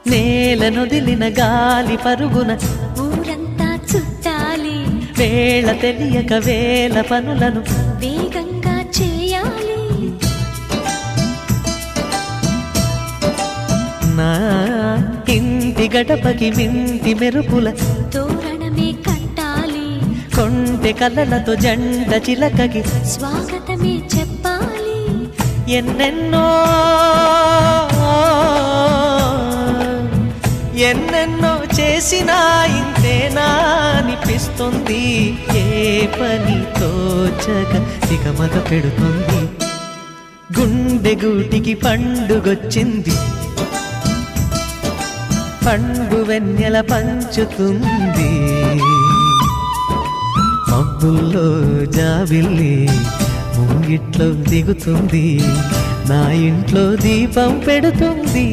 నేలనొదిలిన గాలి పరుగున ఊరంతా చుట్టాలి, వేళ తెలియక వేల పనులను వేగంగా చేయాలి. నా ఇంటి గడపకి మింటి మెరుపుల తోరణమే కట్టాలి, కొంటె కలలతో జంట చిలకకి స్వాగతమే చెప్పాలి. ఎన్నెన్నో ఎన్నెన్నో చేసినా ఇంతేనా అనిపిస్తుంది. ఏ పని తోచక దిగమగ పెడుతుంది. గుండె గూటికి పండుగొచ్చింది, పండు వెన్నెల పంచుతుంది. మబ్బుల్లో జాబిల్లి ముంగిట్లో దిగుతుంది, నా ఇంట్లో దీపం పెడుతుంది.